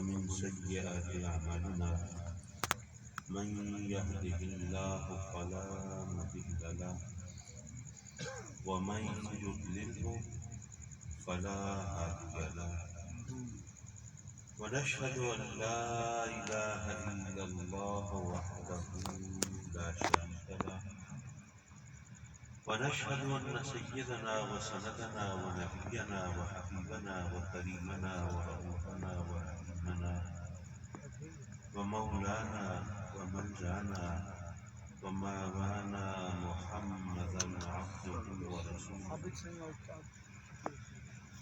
ومن سيئات أعمالنا من يهده الله فلا مضل له ومن يضلله فلا هادي له ونشهد أن لا إله إلا الله وحده لا شريك له ونشهد أن سيدنا وسندنا ونبينا وحبيبنا وكريمنا ورؤوفنا ورحيمنا ومولانا وملجأنا ومولانا محمدا عبده ورسوله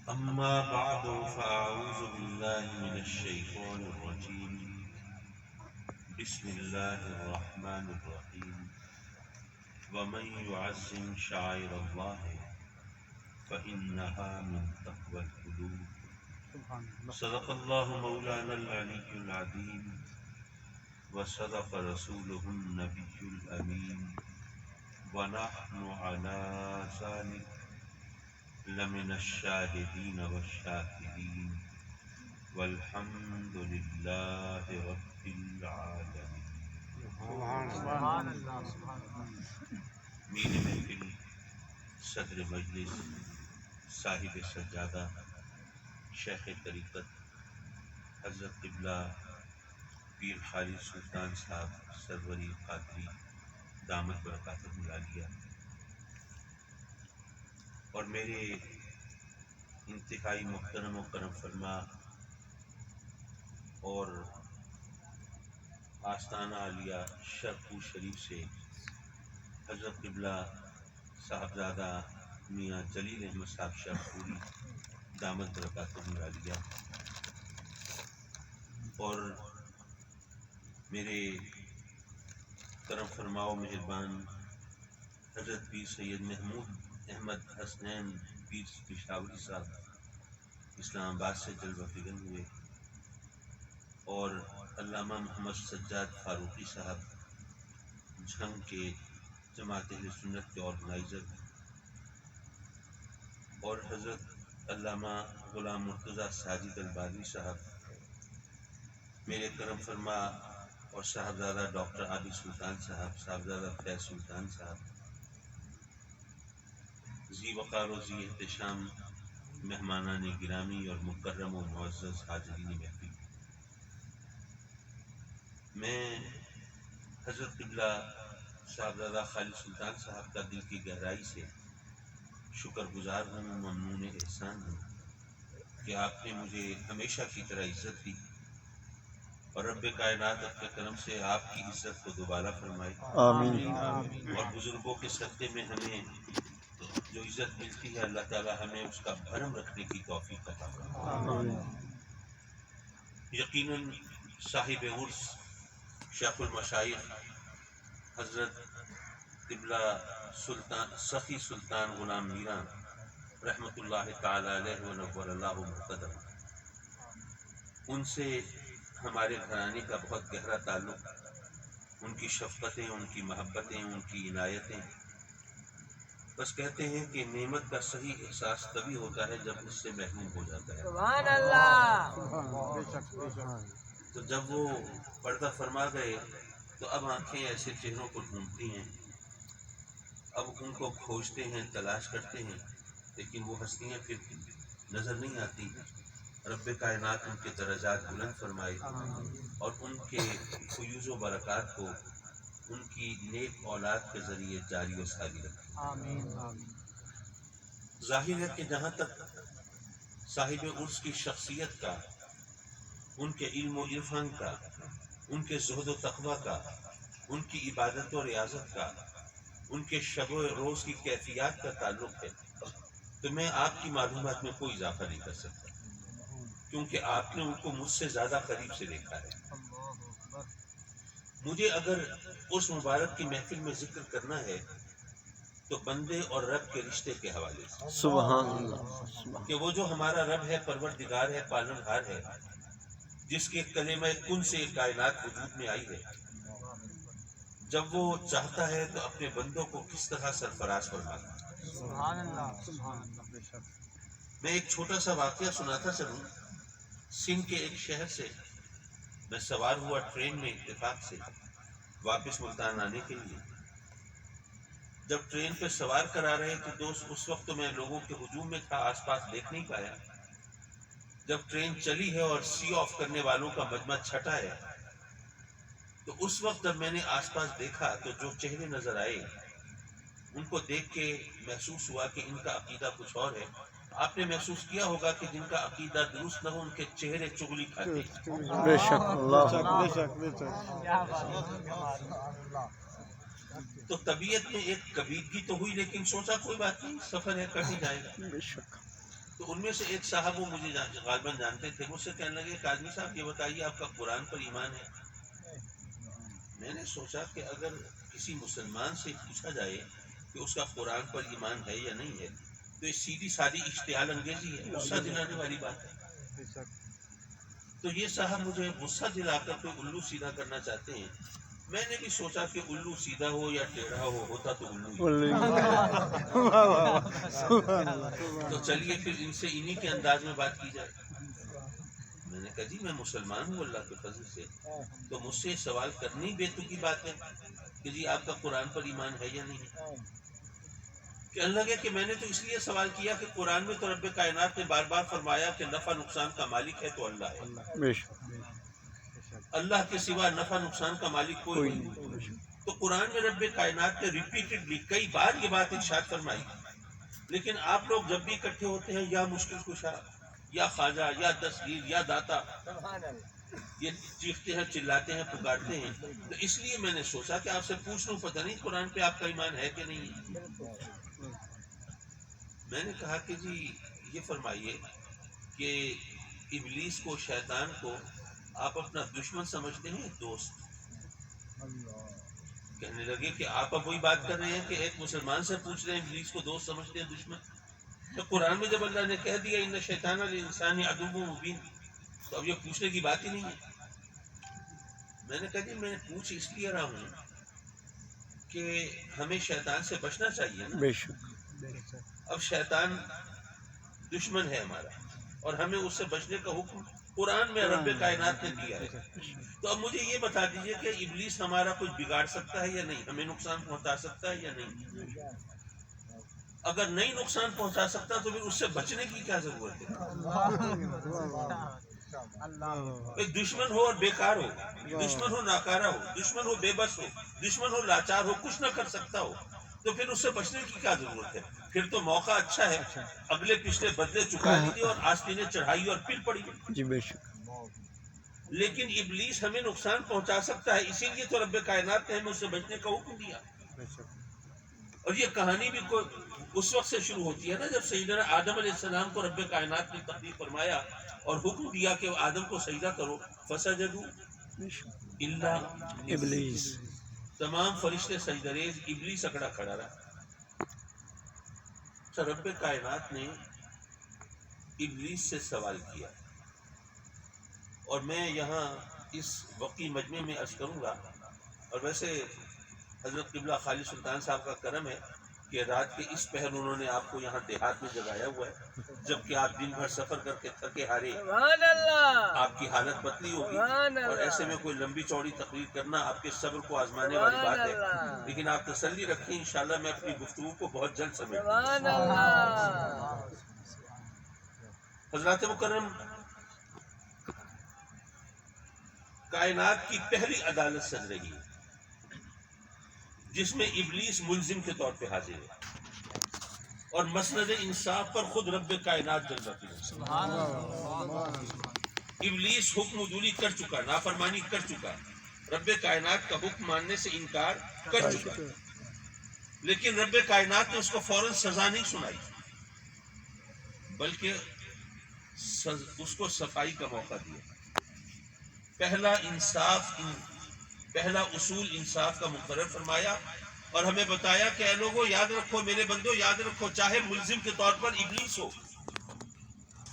أما بعد فأعوذ بالله من الشيطان الرجيم بسم الله الرحمن الرحيم ومن يعظم شعائر الله فإنها من تقوى القلوب صدق الله مولانا العلي العظيم وصدق رسوله النبي الأمين ونحن على ذلك لمن الشاهدين والشاكرين والحمد لله رب العالمين. سبحان اللہ. میر محفل صدر مجلس صاحب سجادہ شیخ طریقت حضرت قبلہ پیر خالد سلطان صاحب سروری قادری دامت برکاتہ العالیہ اور میرے انتہائی محترم و کرم فرما اور آستانہ عالیہ شرقپور شریف سے حضرت قبلہ صاحبزادہ میاں جلیل احمد صاحب شرقپوری دامت برکاتہ العالیہ اور میرے کرم فرما و مہربان حضرت پیر سید محمود احمد حسنین پیر پشاوری صاحب اسلام آباد سے جلوہ فکر ہوئے اور علامہ محمد سجاد فاروقی صاحب جھنگ کے جماعت اہل سنت کے آرگنائزر اور حضرت علامہ غلام مرتضیٰ ساجد البادری صاحب میرے کرم فرما اور صاحبزادہ ڈاکٹر عابد سلطان صاحب صاحبزادہ فیض سلطان صاحب ذی وقار و ذی احتشام مہمانان گرامی اور مکرم و معزز حاضرین محفل، میں حضرت قبلہ صاحبزادہ خالد سلطان صاحب کا دل کی گہرائی سے شکر گزار ہوں، ممنون احسان ہوں کہ آپ نے مجھے ہمیشہ کی طرح عزت دی اور رب کائنات اپنے کرم سے آپ کی عزت کو دوبارہ فرمائے آمین. اور بزرگوں کے صدقے میں ہمیں جو عزت ملتی ہے اللہ تعالی ہمیں اس کا بھرم رکھنے کی توفیق عطا فرمائے. یقیناً صاحب عرس شیخ المشائخ حضرت قبلہ سلطان سخی سلطان غلام میران رحمۃ اللہ تعالی علیہ ونور اللہ مرقدہ، ان سے ہمارے گھرانے کا بہت گہرا تعلق، ان کی شفقتیں، ان کی محبتیں، ان کی عنایتیں، بس کہتے ہیں کہ نعمت کا صحیح احساس تبھی ہوتا ہے جب اس سے محروم ہو جاتا ہے. سبحان اللہ. تو جب وہ پردہ فرما گئے تو اب آنکھیں ایسے چہروں کو ڈھونڈتی ہیں، اب ان کو کھوجتے ہیں، تلاش کرتے ہیں، لیکن وہ ہستیاں پھر نظر نہیں آتی. رب کائنات ان کے درجات بلند فرمائے اور ان کے فیوز و برکات کو ان کی نیک اولاد کے ذریعے جاری و ساری رکھے. آمین. ظاہر ہے کہ جہاں تک صاحب عرس کی شخصیت کا، ان کے علم و عرفان کا، ان کے زہد و تقویٰ کا، ان کی عبادت و ریاضت کا، ان کے شب و روز کی کیفیات کا تعلق ہے تو میں آپ کی معلومات میں کوئی اضافہ نہیں کر سکتا، کیونکہ آپ نے ان کو مجھ سے زیادہ قریب سے دیکھا ہے. مجھے اگر اس مبارک کی محفل میں ذکر کرنا ہے تو بندے اور رب کے رشتے کے حوالے سے، سبحان اللہ. کہ وہ جو ہمارا رب ہے، پروردگار ہے، پالنہار ہے، جس کے کلمہ کن سے کائنات وجود میں آئی ہے، جب وہ چاہتا ہے تو اپنے بندوں کو کس طرح سرفراز فرماتا ہے. سبحان اللہ. سبحان اللہ. میں ایک چھوٹا سا واقعہ سناتا چلوں سندھ کے ایک شہر سے میں سوار ہوا ٹرین میں اتفاق سے واپس ملتان آنے کے لیے. جب ٹرین پہ سوار کرا رہے تو دوست اس وقت تو میں لوگوں کے ہجوم میں تھا، آس پاس دیکھ نہیں پایا. جب ٹرین چلی ہے اور سی آف کرنے والوں کا مجمع چھٹا ہے تو اس وقت جب میں نے آس پاس دیکھا تو جو چہرے نظر آئے ان کو دیکھ کے محسوس ہوا کہ ان کا عقیدہ کچھ اور ہے. آپ نے محسوس کیا ہوگا کہ جن کا عقیدہ درست نہ ہو ان کے چہرے چغلی کھاتے ہیں. بے شک اللہ تو طبیعت میں ایک کبیدگی تو ہوئی، لیکن سوچا کوئی بات نہیں، سفر ہے، کٹ ہی جائے گا. بے شک تو ان میں سے ایک صاحب وہ مجھے غالباً جانتے تھے، مجھ سے کہنے لگے کہ آدمی صاحب یہ بتائیے آپ کا قرآن پر ایمان ہے؟ میں نے سوچا کہ اگر کسی مسلمان سے پوچھا جائے کہ اس کا قرآن پر ایمان ہے یا نہیں ہے تو یہ سیدھی سادی اشتعال انگیزی ہے، غصہ دلانے والی بات ہے. تو یہ صاحب مجھے غصہ دلا کر کوئی الو سیدھا کرنا چاہتے ہیں. میں نے بھی سوچا کہ الو سیدھا ہو یا ٹیڑھا ہو، ہوتا تو الو ہی. تو چلیے پھر ان سے انہی کے انداز میں بات کی جائے. میں نے کہا جی میں مسلمان ہوں اللہ کے فضل سے، تو مجھ سے سوال کرنی بے تکی بات ہے کہ جی آپ کا قرآن پر ایمان ہے یا نہیں ہے. کہنے لگے کہ میں نے تو اس لیے سوال کیا کہ قرآن میں تو رب کائنات نے بار بار فرمایا کہ نفع نقصان کا مالک ہے تو اللہ ہے، بے شک اللہ کے سوا نفع نقصان کا مالک کوئی نہیں. تو قرآن میں رب کائنات نے ریپیٹڈلی کئی بار یہ بات ارشاد فرمائی. لیکن آپ لوگ جب بھی اکٹھے ہوتے ہیں یا مشکل کشا یا خواجہ یا دستگیر یا داتا یہ چیختے ہیں، چلاتے ہیں، پکارتے ہیں. تو اس لیے میں نے سوچا کہ آپ سے پوچھ لوں، پتہ نہیں قرآن پہ آپ کا ایمان ہے کہ نہیں ہے. میں نے کہا کہ جی یہ فرمائیے کہ ابلیس کو، شیطان کو آپ اپنا دشمن سمجھتے ہیں دوست؟ کہنے لگے کہ آپ اب وہی بات کر رہے ہیں کہ ایک مسلمان سے پوچھ رہے ہیں ابلیس کو دوست سمجھتے ہیں دشمن. تو قرآن میں جب اللہ نے کہہ دیا ان شیطان للانسان عدو مبین تو اب یہ پوچھنے کی بات ہی نہیں ہے. میں نے کہا جی میں پوچھ اس لیے رہا ہوں کہ ہمیں شیطان سے بچنا چاہیے نا. بے شک اب شیطان دشمن ہے ہمارا اور ہمیں اس سے بچنے کا حکم قرآن میں رب کائنات نے دیا ہے. تو اب مجھے یہ بتا دیجئے کہ ابلیس ہمارا کچھ بگاڑ سکتا ہے یا نہیں، ہمیں نقصان پہنچا سکتا ہے یا نہیں؟ اگر نہیں نقصان پہنچا سکتا تو پھر اس سے بچنے کی کیا ضرورت ہے؟ ایک دشمن ہو اور بیکار ہو، دشمن ہو ناکارہ ہو، دشمن ہو بے بس ہو، دشمن ہو لاچار ہو، کچھ نہ کر سکتا ہو تو پھر اس سے بچنے کی کیا ضرورت ہے؟ پھر تو موقع اچھا ہے، اگلے پچھلے بدلے چکا لیجیے اور آستینیں چڑھائی اور پھر پڑی. جی بے شک لیکن ابلیس ہمیں نقصان پہنچا سکتا ہے، اسی لیے تو رب کائنات نے ہمیں اس سے بچنے کا حکم دیا. اور یہ کہانی بھی اس وقت سے شروع ہوتی ہے نا جب سیدنا آدم علیہ السلام کو رب کائنات نے تخلیق فرمایا اور حکم دیا کہ آدم کو سجدہ کرو، فسجدوا الا ابلیس تمام فرشتے سجدریز، ابلیس اکڑا کھڑا رہا. تو رب کائنات نے ابلیس سے سوال کیا اور میں یہاں اس وقی مجمع میں عرض کروں گا. اور ویسے حضرت قبلہ خالد سلطان صاحب کا کرم ہے کہ رات کے اس پہر انہوں نے آپ کو یہاں دیہات میں جگایا ہوا ہے، جبکہ آپ دن بھر سفر کر کے تھکے ہارے، آپ کی حالت بدلی ہوگی اور ایسے میں کوئی لمبی چوڑی تقریر کرنا آپ کے صبر کو آزمانے والی بات ہے. لیکن آپ تسلی رکھیں، انشاءاللہ میں اپنی گفتگو کو بہت جلد سمیٹ لوں گا. حضرات مکرم، کائنات کی پہلی عدالت سج رہی ہے جس میں ابلیس ملزم کے طور پہ حاضر ہے اور مسند انصاف پر خود رب کائنات جل رہی ہے. ابلیس حکم عدولی کر چکا، نافرمانی کر چکا، رب کائنات کا حکم ماننے سے انکار کر چکا، لیکن رب کائنات نے اس کو فوراً سزا نہیں سنائی بلکہ اس کو صفائی کا موقع دیا. پہلا اصول انصاف کا مقرر فرمایا اور ہمیں بتایا کہ اے لوگوں یاد رکھو، میرے بندو یاد رکھو، چاہے ملزم کے طور پر ابلیس ہو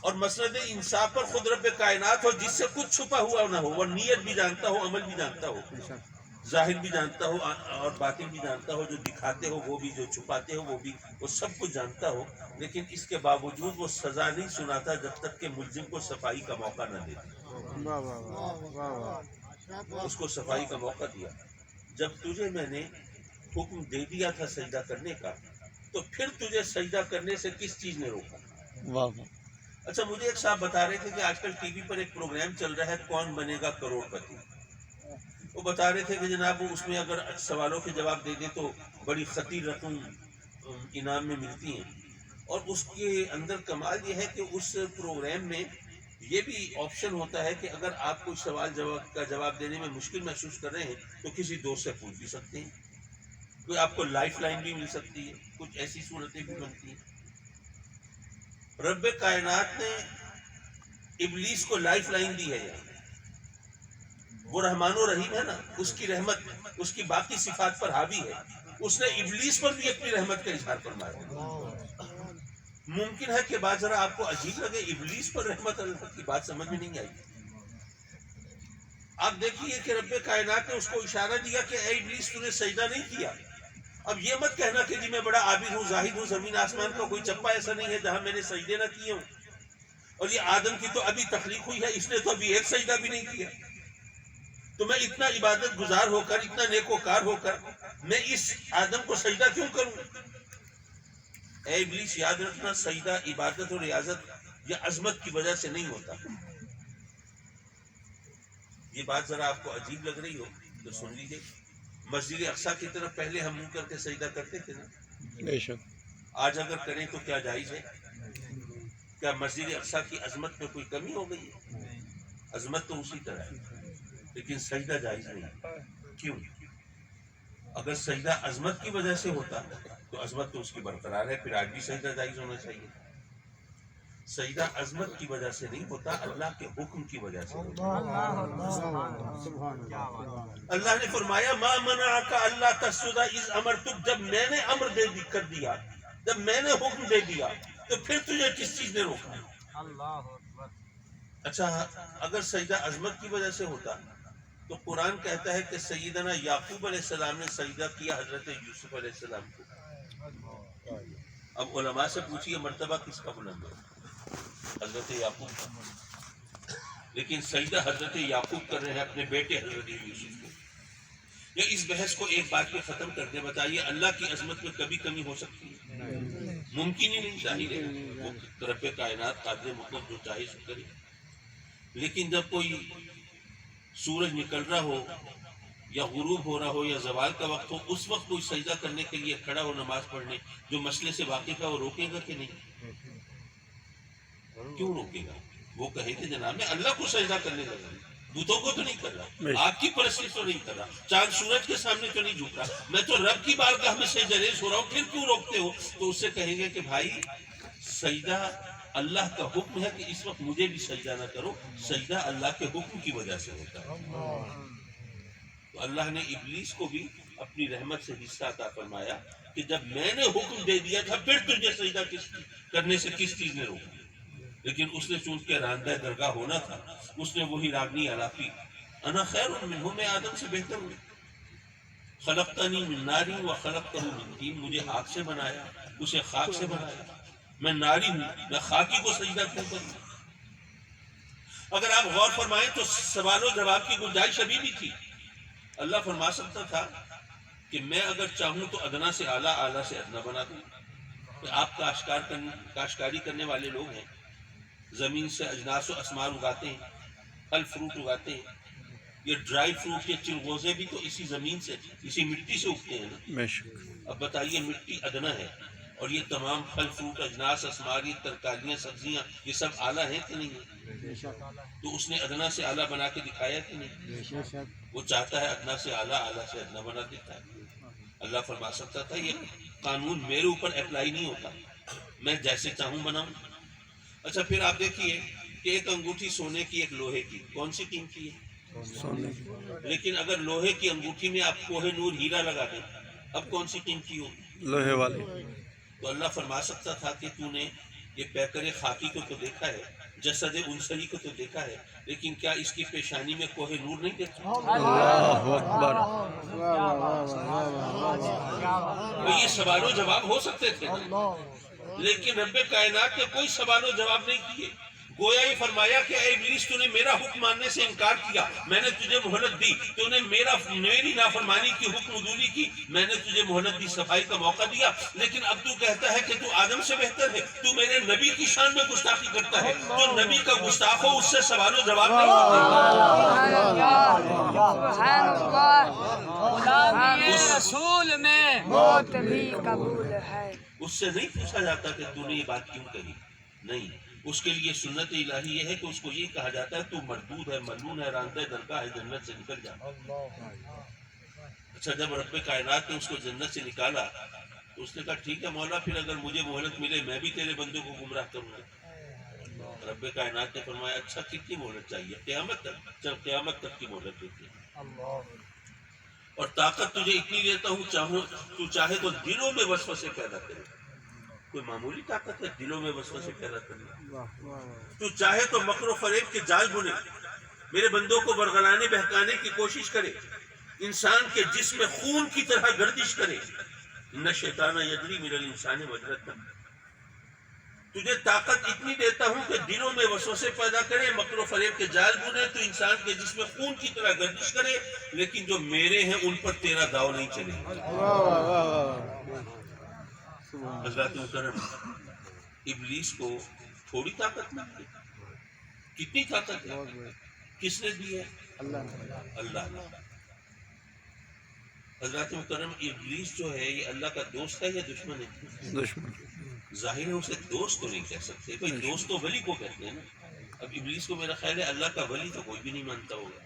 اور مسند انصاف پر خود رب کائنات ہو جس سے کچھ چھپا ہوا نہ ہو، وہ نیت بھی جانتا ہو، عمل بھی جانتا ہو، ظاہر بھی جانتا ہو اور باطن بھی جانتا ہو، جو دکھاتے ہو وہ بھی، جو چھپاتے ہو وہ بھی، وہ سب کچھ جانتا ہو، لیکن اس کے باوجود وہ سزا نہیں سناتا جب تک کہ ملزم کو صفائی کا موقع نہ دے دے۔ اس کو صفائی کا موقع دیا۔ جب تجھے میں نے حکم دے دیا تھا سجدہ کرنے کا، تو پھر تجھے سجدہ کرنے سے کس چیز نے روکا؟ واہ واہ، اچھا، مجھے ایک صاحب بتا رہے تھے کہ آج کل ٹی وی پر ایک پروگرام چل رہا ہے، کون بنے گا کروڑ پتی۔ وہ بتا رہے تھے کہ جناب وہ اس میں اگر سوالوں کے جواب دے دیں تو بڑی خطیر رقم انعام میں ملتی ہیں، اور اس کے اندر کمال یہ ہے کہ اس پروگرام میں یہ بھی آپشن ہوتا ہے کہ اگر آپ کوئی سوال کا جواب دینے میں مشکل محسوس کر رہے ہیں تو کسی دوست سے پوچھ بھی سکتے ہیں، کوئی آپ کو لائف لائن بھی مل سکتی ہے، کچھ ایسی صورتیں بھی بنتی ہیں۔ رب کائنات نے ابلیس کو لائف لائن دی ہے یار، وہ رحمان و رحیم ہے نا، اس کی رحمت اس کی باقی صفات پر حاوی ہے، اس نے ابلیس پر بھی اپنی رحمت کا اظہار فرمایا۔ ممکن ہے کہ بات ذرا آپ کو عجیب لگے، ابلیس پر رحمت اللہ کی بات سمجھ میں نہیں آئی۔ آپ دیکھیے کہ رب کائنات نے اس کو اشارہ دیا کہ اے ابلیس تو نے سجدہ نہیں کیا۔ اب یہ مت کہنا کہ جی میں بڑا عابد ہوں، زاہد ہوں، زمین آسمان کا کوئی چپا ایسا نہیں ہے جہاں میں نے سجدے نہ کیے ہوں، اور یہ آدم کی تو ابھی تخلیق ہوئی ہے، اس نے تو ابھی ایک سجدہ بھی نہیں کیا، تو میں اتنا عبادت گزار ہو کر، اتنا نیکوکار ہو کر میں اس آدم کو سجدہ کیوں کروں؟ اے ابلیس یاد رکھنا، سجدہ عبادت اور ریاضت یا عظمت کی وجہ سے نہیں ہوتا۔ یہ بات ذرا آپ کو عجیب لگ رہی ہو تو سن لیجیے، مسجد اقصی کی طرف پہلے ہم منہ کر کے سجدہ کرتے تھے نا، بے شک، آج اگر کریں تو کیا جائز ہے؟ کیا مسجد اقصی کی عظمت میں کوئی کمی ہو گئی ہے؟ عظمت تو اسی طرح ہے، لیکن سجدہ جائز نہیں۔ کیوں؟ اگر سجدہ عظمت کی وجہ سے ہوتا تو عظمت تو اس کی برقرار ہے، پھر آج بھی سجدہ جائز ہونا چاہیے۔ سجدہ عظمت کی وجہ سے نہیں ہوتا، اللہ کے حکم کی وجہ سے ہوتا۔ اللہ نے فرمایا ما منعک اللہ تسجد اذ امرتک، جب میں نے امر کر دیا، جب میں نے حکم دے دیا تو پھر تجھے کس چیز نے روکا؟ اچھا، اگر سجدہ عظمت کی وجہ سے ہوتا تو قرآن کہتا ہے کہ سیدنا یعقوب علیہ السلام نے سجدہ کیا حضرت یوسف علیہ السلام کو۔ اب علماء سے پوچھئے مرتبہ کس کا بلند ہے؟ حضرت یعقوب کا، لیکن سجدہ حضرت یعقوب کر رہے ہیں اپنے بیٹے حضرت یوسف کو۔ یا اس بحث کو ایک بات پہ ختم کر دیں، بتائیے اللہ کی عظمت میں کبھی کمی ہو سکتی ہے؟ ممکن ہی نہیں، ظاہر ہے وہ رب کائنات قادر مطلب جو چاہے سو کرے، لیکن جب کوئی سورج نکل رہا ہو یا غروب ہو رہا ہو یا زوال کا وقت ہو، اس وقت کوئی سجدہ کرنے کے لیے کھڑا ہو نماز پڑھنے، جو مسئلے سے واقف ہے وہ روکے گا کہ نہیں؟ کیوں روکے گا؟ وہ کہے کہ جناب میں اللہ کو سجدہ کرنے لگا، بتوں کو تو نہیں کر رہا، آپ کی پرستش تو نہیں کر رہا، چاند سورج کے سامنے تو نہیں جھک رہا، میں تو رب کی بارگاہ میں سجدہ ریز ہو رہا ہوں، پھر کیوں روکتے ہو؟ تو اس سے کہیں گے کہ بھائی سجدہ اللہ کا حکم ہے کہ اس وقت مجھے بھی سجدہ نہ کرو، سجدہ اللہ کے حکم کی وجہ سے ہوتا ہے۔ تو اللہ نے ابلیس کو بھی اپنی رحمت سے حصہ عطا فرمایا کہ جب میں نے حکم دے دیا تھا پھر تجھے سجدہ کرنے سے کس چیز نے روکا؟ لیکن اس نے چونکہ راندہ درگاہ ہونا تھا، اس نے وہی راگنی علافی انا خیر منہ، میں آدم سے بہتر ہوں، خلقتنی من نار و خلقتہ من طین، مجھے آگ سے بنایا اسے خاک سے بنایا، میں ناری ہوں، میں خاکی کو سجدہ کیوں کروں؟ اگر آپ غور فرمائیں تو سوال و جواب کی گنجائش ابھی بھی تھی۔ اللہ فرما سکتا تھا کہ میں اگر چاہوں تو ادنا سے اعلیٰ، اعلیٰ سے ادنا بنا دوں۔ کہ آپ کاشتکاری کرنے والے لوگ ہیں، زمین سے اجناس و اسمار اگاتے ہیں، پھل فروٹ اگاتے ہیں، یہ ڈرائی فروٹ کے چلغوزے بھی تو اسی زمین سے، اسی مٹی سے اگتے ہیں نا۔ بے شک، اب بتائیے مٹی ادنا ہے اور یہ تمام پھل فروٹ، اجناس، اسمار، یہ ترکاریاں، سبزیاں، یہ سب اعلیٰ ہیں کہ نہیں ہیں؟ تو اس نے ادنا سے اعلیٰ بنا کے دکھایا کہ نہیں؟ وہ چاہتا ہے ادنا سے اعلیٰ، اعلیٰ سے ادنا بنا دیتا ہے۔ اللہ فرما سکتا تھا یہ قانون میرے اوپر اپلائی نہیں ہوتا، میں جیسے چاہوں بناؤں۔ اچھا پھر آپ دیکھیے کہ ایک انگوٹھی سونے کی، ایک لوہے کی، کون سی قیمتی ہے؟ سونے کی، لیکن اگر لوہے کی انگوٹھی میں آپ کوہ نور ہیرا لگا دیں، اب کون سی قیمتی ہوگی؟ لوہے والی، تو اللہ فرما سکتا تھا کہ تو نے یہ پیکر خاکی کو تو دیکھا ہے، جسد انصری کو تو دیکھا ہے، لیکن کیا اس کی پیشانی میں کوہ نور نہیں دیکھا؟ اللہ اکبر. تو یہ سوال و جواب ہو سکتے تھے نا، لیکن رب کائنات نے کوئی سوال و جواب نہیں کیے. گویا یہ فرمایا کہ اے ابلیس تو نے میرا حکم ماننے سے انکار کیا، میں نے تجھے مہلت دی، تو نے میری نافرمانی کی حکم عدولی کی، میں نے تجھے مہلت دی، صفائی کا موقع دیا، لیکن اب تو کہتا ہے کہ تو آدم سے بہتر ہے، تو میرے نبی کی شان میں گستاخی کرتا ہے. تو نبی کا گستاخ ہو، اس سے سوال و جواب نہیں ہوتے. رسول میں موت بھی قبول ہے. اس سے نہیں پوچھا جاتا کہ تو نے یہ بات کیوں کہی، نہیں. اس کے لیے سنت الہی یہ ہے کہ اس کو یہ کہا جاتا ہے تو مردود ہے، ملعون ہے، راندہ درگاہ ہے، جنت سے نکل جا. اچھا جب رب کائنات نے اس کو جنت سے نکالا تو اس نے کہا ٹھیک ہے مولا، پھر اگر مجھے مہلت ملے میں بھی تیرے بندوں کو گمراہ کروں گا. رب کائنات نے فرمایا اچھا کتنی مہلت چاہیے؟ قیامت تک. چل قیامت تک کی مہلت دیتی ہے، اور طاقت تجھے اتنی دیتا ہوں تو چاہے تو دلوں میں وسوسے پیدا کرے. کوئی معمولی طاقت ہے دلوں میں وسوسے پیدا کرنا؟ تو چاہے تو مکر و فریب کے جال بنے، میرے بندوں کو برگلانے بہکانے کی کوشش کرے، انسان کے جسم میں خون کی طرح گردش کرے. نہ شیطان یجری من الانسان مجرۃ. تجھے طاقت اتنی دیتا ہوں کہ دلوں میں وسوسے پیدا کرے، مکر و فریب کے جال بنے، تو انسان کے جسم میں خون کی طرح گردش کرے، لیکن جو میرے ہیں ان پر تیرا داؤ نہیں چلے. حضرات محترم، ابلیس کو تھوڑی طاقت نہیں ہے، کتنی طاقت ہے، کس نے دی ہے؟ اللہ نے. حضرات محترم، ابلیس جو ہے یہ اللہ کا دوست ہے یا دشمن ہے؟ دشمن. ظاہر ہے اسے دوست تو نہیں کہہ سکتے بھائی، دوست تو ولی کو کہتے ہیں نا. اب ابلیس کو میرا خیال ہے اللہ کا ولی تو کوئی بھی نہیں مانتا ہوگا.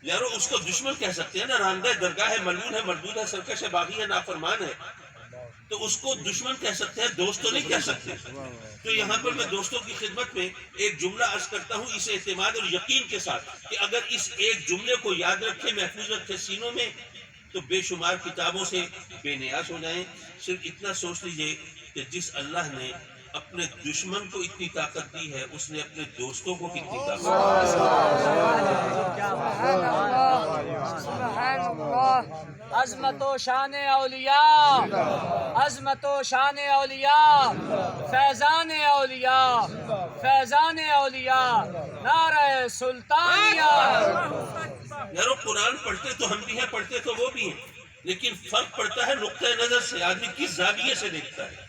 یارو اس کو دشمن کہہ سکتے ہیں نا، راندہ درگاہ ہے، ملعون ہے، مردود ہے، سرکش ہے، باغی ہے، نافرمان ہے، تو اس کو دشمن کہہ سکتے ہیں، دوست تو نہیں کہہ سکتے. تو یہاں پر میں دوستوں کی خدمت میں ایک جملہ عرض کرتا ہوں اس اعتماد اور یقین کے ساتھ کہ اگر اس ایک جملے کو یاد رکھے، محفوظ رکھے سینوں میں، تو بے شمار کتابوں سے بے نیاز ہو جائیں. صرف اتنا سوچ لیجئے کہ جس اللہ نے اپنے دشمن کو اتنی طاقت دی ہے، اس نے اپنے دوستوں کو کتنی طاقت دی. عظمت و شان اولیاء، عظمت و شان اولیاء، فیضان اولیاء، فیضان اولیاء، نعرہ سلطانیہ. یارو قرآن پڑھتے تو ہم بھی ہیں، پڑھتے تو وہ بھی ہیں، لیکن فرق پڑتا ہے نقطۂ نظر سے، آدمی کس زاویے سے دیکھتا ہے.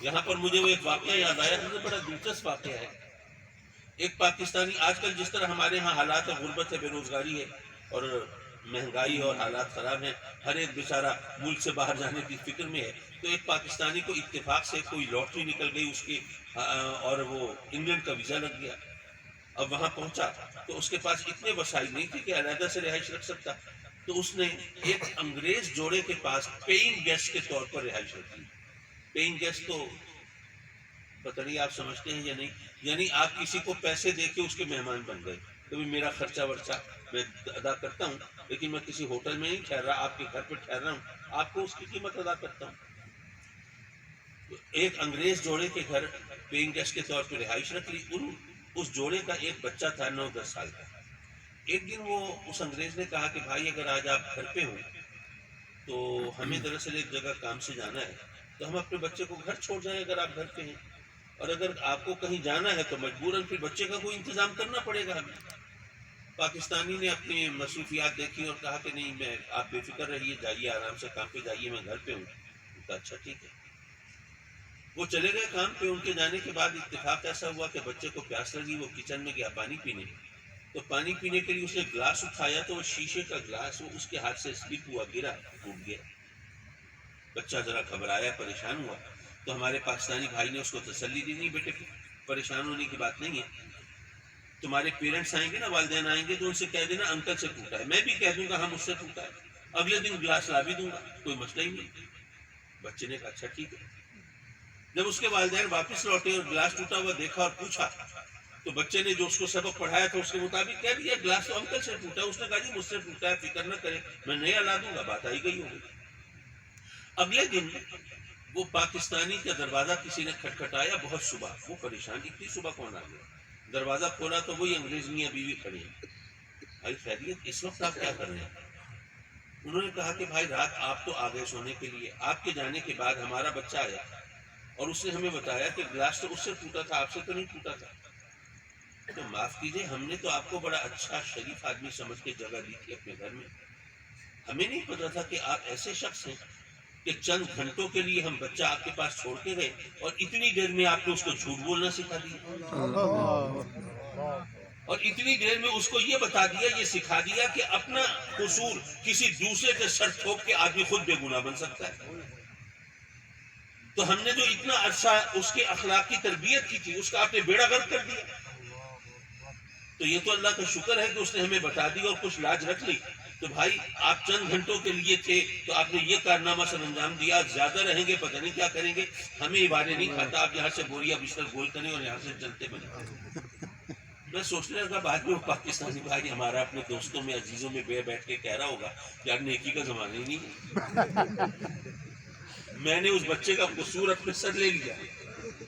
یہاں پر مجھے وہ ایک واقعہ یاد آیا جو بڑا دلچسپ واقعہ ہے. ایک پاکستانی، آج کل جس طرح ہمارے ہاں حالات ہے، غربت ہے، بے روزگاری ہے، اور مہنگائی اور حالات خراب ہیں، ہر ایک بیچارہ ملک سے باہر جانے کی فکر میں ہے. تو ایک پاکستانی کو اتفاق سے کوئی لاٹری نکل گئی اس کی، اور وہ انگلینڈ کا ویزا لگ گیا. اب وہاں پہنچا تو اس کے پاس اتنے وسائل نہیں تھے کہ علیحدہ سے رہائش رکھ سکتا. تو اس نے ایک انگریز جوڑے کے پاس پیئنگ گیسٹ کے طور پر رہائش رکھی. پیئنگ گیسٹ تو پتہ نہیں آپ سمجھتے ہیں یا نہیں، یعنی آپ کسی کو پیسے دے کے اس کے مہمان بن گئے. کبھی میرا خرچہ ورچہ میں ادا کرتا ہوں، لیکن میں کسی ہوٹل میں نہیں ٹھہر رہا، آپ کے گھر پہ ٹھہر رہا ہوں، آپ کو اس کی قیمت ادا کرتا ہوں. تو ایک انگریز جوڑے کے گھر پیئنگ گیسٹ کے طور پہ رہائش رکھ لی. اس جوڑے کا ایک بچہ تھا 9-10 سال کا. ایک دن وہ اس انگریز نے کہا کہ بھائی اگر آج آپ گھر پہ ہوں تو ہمیں دراصل ایک جگہ کام سے جانا ہے، تو ہم اپنے بچے کو گھر چھوڑ جائیں اگر آپ گھر پہ ہیں، اور اگر آپ کو کہیں جانا ہے تو مجبوراً پھر بچے کا کوئی انتظام کرنا پڑے گا ہمیں. پاکستانی نے اپنی مصروفیات دیکھی اور کہا کہ نہیں، آپ بے فکر رہیے، جائیے آرام سے کام پہ جائیے، میں گھر پہ ہوں. کہا اچھا ٹھیک ہے. وہ چلے گئے کام پہ. ان کے جانے کے بعد اتفاق ایسا ہوا کہ بچے کو پیاس لگی، وہ کچن میں گیا پانی پینے. تو پانی پینے کے لیے اس نے گلاس اٹھایا تو وہ شیشے کا گلاس وہ اس کے ہاتھ سے سلپ ہوا، گرا، ٹوٹ گیا. بچہ ذرا گھبرایا، پریشان ہوا. تو ہمارے پاکستانی بھائی نے اس کو تسلی دی، نہیں بیٹے پریشان ہونے کی بات نہیں ہے، تمہارے پیرنٹس آئیں گے نا، والدین آئیں گے، تو ان سے کہہ دینا انکل سے ٹوٹا ہے. میں بھی کہہ دوں گا ہم، اس سے ٹوٹا ہے، اگلے دن گلاس لا بھی دوں گا، کوئی مسئلہ ہی نہیں. بچے نے کہا اچھا ٹھیک ہے. جب اس کے والدین واپس لوٹے اور گلاس ٹوٹا ہوا دیکھا اور پوچھا، تو بچے نے جو اس کو سبق پڑھایا تھا اس کے مطابق کہہ دیا گلاس تو انکل سے ٹوٹا ہے. اس نے کہا جی مجھ سے ٹوٹا ہے، فکر نہ کرے، میں نیا لا دوں گا. بات آئی گئی ہوگی. اگلے دن وہ پاکستانی کا دروازہ کسی نے کھٹکھٹایا بہت صبح. وہ پریشان، اتنی صبح کون آ گیا؟ دروازہ کھولا تو وہی انگریز میاں بیوی کھڑی ہیں. بھائی خیریت، اس وقت آپ کیا کر رہے ہیں؟ انہوں نے کہا کہ بھائی رات آپ تو آ گئے سونے کے لیے، آپ کے جانے کے بعد ہمارا بچہ آیا اور اس نے ہمیں بتایا کہ گلاس تو اس سے ٹوٹا تھا، آپ سے تو نہیں ٹوٹا تھا. تو معاف کیجیے، ہم نے تو آپ کو بڑا اچھا شریف آدمی سمجھ کے جگہ دی تھی اپنے گھر میں. ہمیں نہیں پتا تھا کہ آپ ایسے شخص ہیں کہ چند گھنٹوں کے لیے ہم بچہ آپ کے پاس چھوڑ کے گئے اور اتنی دیر میں آپ نے اس کو جھوٹ بولنا سکھا دیا، اور اتنی دیر میں اس کو یہ بتا دیا، یہ سکھا دیا کہ اپنا قصور کسی دوسرے کے سر ٹھوک کے آدمی خود بے گناہ بن سکتا ہے. تو ہم نے جو اتنا عرصہ اس کے اخلاق کی تربیت کی تھی، اس کا آپ نے بیڑا غرق کر دیا. تو یہ تو اللہ کا شکر ہے کہ اس نے ہمیں بتا دی اور کچھ لاج رکھ لی. تو بھائی آپ چند گھنٹوں کے لیے تھے تو آپ نے یہ کارنامہ سر انجام دیا، زیادہ رہیں گے پتہ نہیں کیا کریں گے، ہمیں یہ باتیں نہیں کھاتا. آپ یہاں سے بوریا بستر گول کریں اور یہاں سے چلتے بنے. میں سوچنے لگا بعد میں وہ پاکستانی بھائی ہمارا اپنے دوستوں میں عزیزوں میں بیٹھ کے کہہ رہا ہوگا یار نیکی کا زمانہ ہی نہیں ہے. میں نے اس بچے کا قصور اپنے سر لے لیا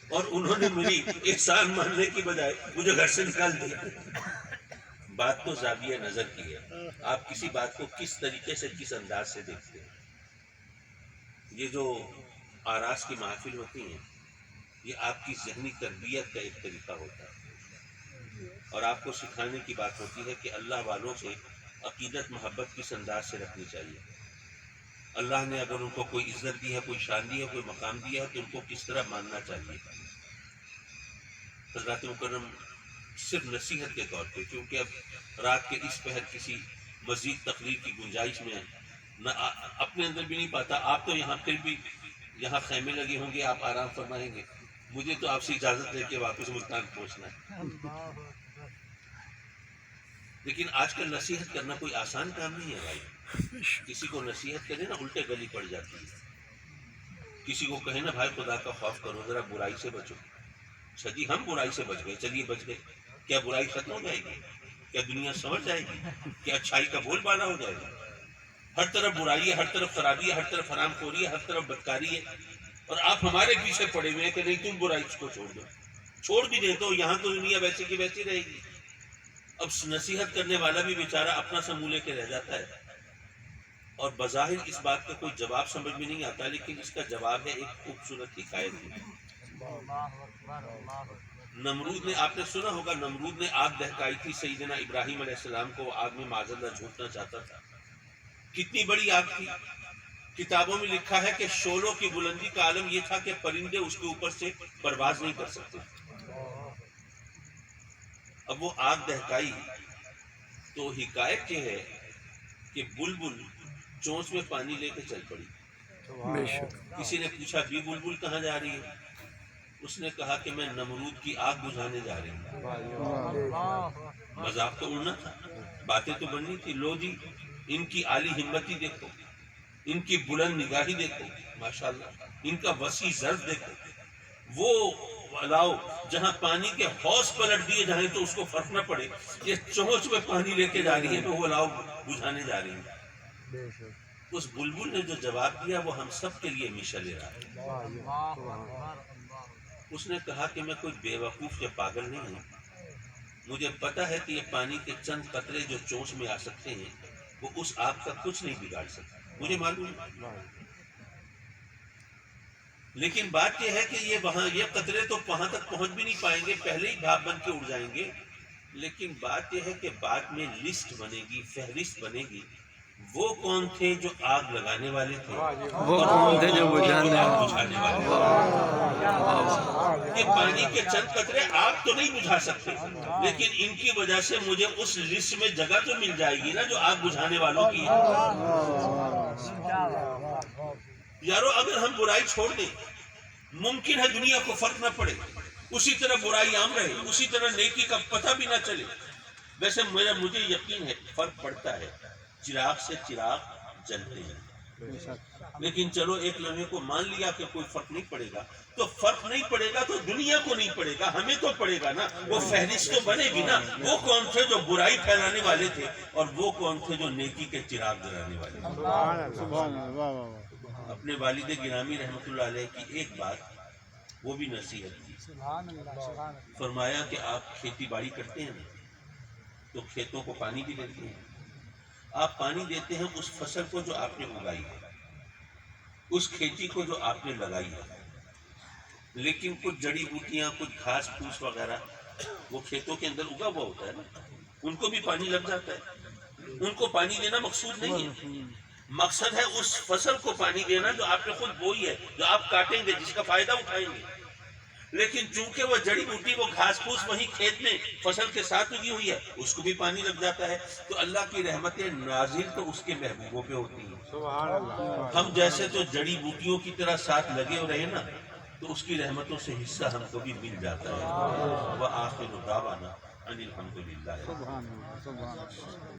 اور انہوں نے میری احسان ماننے کی بجائے مجھے گھر سے نکال دیا. بات تو زاویہ نظر کی ہے، آپ کسی بات کو کس طریقے سے کس انداز سے دیکھتے ہیں. یہ جو آراس کی محافل ہوتی ہیں یہ آپ کی ذہنی تربیت کا ایک طریقہ ہوتا ہے اور آپ کو سکھانے کی بات ہوتی ہے کہ اللہ والوں سے عقیدت محبت کس انداز سے رکھنی چاہیے. اللہ نے اگر ان کو کوئی عزت دی ہے، کوئی شان دی ہے، کوئی مقام دیا ہے تو ان کو کس طرح ماننا چاہیے. حضرات مکرم صرف نصیحت کے طور پہ، کیونکہ اب رات کے اس پہر کسی مزید تقریر کی گنجائش میں نہ اپنے اندر بھی نہیں پاتا. آپ تو یہاں پھر بھی یہاں خیمے لگے ہوں گے، آپ آرام فرمائیں گے، مجھے تو آپ سے اجازت لے کے واپس ملتان پہنچنا ہے. لیکن آج کل نصیحت کرنا کوئی آسان کام نہیں ہے بھائی. کسی کو نصیحت کرے نا الٹے گلی پڑ جاتی ہے. کسی کو کہے نا بھائی خدا کا خوف کرو، ذرا برائی سے بچو. اچھا جی ہم برائی سے بچ گئے، چلیے بچ گئے، کیا برائی ختم ہو جائے گی؟ کیا دنیا سمجھ جائے گی؟ کیا اچھائی کا بول بالا ہو جائے گا؟ ہر طرف برائی ہے، ہر طرف خرابی ہے، ہر طرف حرام خوری ہے، ہر طرف بدکاری ہے، اور آپ ہمارے پیچھے پڑے ہوئے ہیں کہ نہیں تم برائی کو چھوڑ دو. چھوڑ بھی دے تو یہاں تو دنیا ویسی کی ویسی رہے گی. اب نصیحت کرنے والا بھی بیچارہ اپنا سا منہ لے کے رہ جاتا ہے اور بظاہر اس بات کا کوئی جواب سمجھ میں نہیں آتا، لیکن اس کا جواب ہے ایک خوبصورت حکایت کی. نمرود نے، آپ نے سنا ہوگا، نمرود نے آگ دہکائی تھی سیدنا ابراہیم علیہ السلام کو، آگ میں معذاللہ جھونکنا چاہتا تھا. کتنی بڑی آگ تھی. کتابوں میں لکھا ہے کہ شعلوں کی بلندی کا عالم یہ تھا کہ پرندے اس کے اوپر سے پرواز نہیں کر سکتے. اب وہ آگ دہکائی تو حکایت یہ ہے کہ بلبل چونچ میں پانی لے کے چل پڑی. بے شک. کسی نے پوچھا بھی بلبل کہاں جا رہی ہے؟ اس نے کہا کہ میں نمرود کی آگ بجھانے جا رہی ہوں. مذاق تو اڑنا تھا، باتیں تو بننی تھی. لو جی ان کی عالی ہمتی دیکھو، ان کی بلند نگاہی دیکھو، ماشاءاللہ ان کا وسیع ظرف دیکھو. وہ الاؤ جہاں پانی کے حوض پلٹ دیے جائیں تو اس کو فرق نہ پڑے، یہ چونچ میں پانی لے کے جا رہی ہے تو وہ الاؤ بجھانے جا رہی ہے. اس بلبل نے جو جواب دیا وہ ہم سب کے لیے مشعل راہ ہے. اس نے کہا کہ میں کوئی بے وقوف یا پاگل نہیں ہوں، مجھے پتا ہے کہ یہ پانی کے چند قطرے جو چونچ میں آ سکتے ہیں وہ اس آگ کا کچھ نہیں بگاڑ سکتے، مجھے معلوم ہے. لیکن بات یہ ہے کہ یہ قطرے تو وہاں تک پہنچ بھی نہیں پائیں گے، پہلے ہی بھاپ بن کے اڑ جائیں گے. لیکن بات یہ ہے کہ بعد میں لسٹ بنے گی، فہرست بنے گی، وہ کون تھے جو آگ لگانے والے تھے، وہ کون تھے جو بجھانے والے تھے. یہ پانی کے چند قطرے آگ تو نہیں بجھا سکتے، لیکن ان کی وجہ سے مجھے اس لسٹ میں جگہ تو مل جائے گی نا جو آگ بجھانے والوں کی ہے. یارو اگر ہم برائی چھوڑ دیں ممکن ہے دنیا کو فرق نہ پڑے، اسی طرح برائی عام رہے، اسی طرح نیکی کا پتہ بھی نہ چلے. ویسے مجھے یقین ہے فرق پڑتا ہے، چراغ سے چراغ جلتے ہیں. لیکن چلو ایک لمحے کو مان لیا کہ کوئی فرق نہیں پڑے گا، تو فرق نہیں پڑے گا تو دنیا کو نہیں پڑے گا، ہمیں تو پڑے گا نا. وہ فہرست تو بنے گی نا، وہ کون تھے جو برائی پھیلانے والے تھے اور وہ کون تھے جو نیکی کے چراغ جلانے والے تھے. اپنے والد گرامی رحمۃ اللہ علیہ کی ایک بات وہ بھی نصیحت کی. فرمایا کہ آپ کھیتی باڑی کرتے ہیں نا تو کھیتوں کو پانی بھی دیتے ہیں. آپ پانی دیتے ہیں اس فصل کو جو آپ نے اگائی ہے, اس کھیتی کو جو آپ نے لگائی ہے, لیکن کچھ جڑی بوٹیاں, کچھ گھاس پھوس وغیرہ وہ کھیتوں کے اندر اگا ہوا ہوتا ہے نا, ان کو بھی پانی لگ جاتا ہے. ان کو پانی دینا مقصود نہیں ہے, مقصد ہے اس فصل کو پانی دینا جو آپ نے خود بوئی ہے, جو آپ کاٹیں گے, جس کا فائدہ اٹھائیں گے. لیکن چونکہ وہ جڑی بوٹی, وہ گھاس پھوس وہیں کھیت میں فصل کے ساتھ اگی ہوئی ہے, اس کو بھی پانی لگ جاتا ہے. تو اللہ کی رحمتیں نازل تو اس کے محبوبوں پہ ہوتی ہیں. ہم جیسے تو جڑی بوٹیوں کی طرح ساتھ لگے ہو رہے نا, تو اس کی رحمتوں سے حصہ ہم کو بھی مل جاتا ہے. وآخر دعوانا ان الحمدللہ.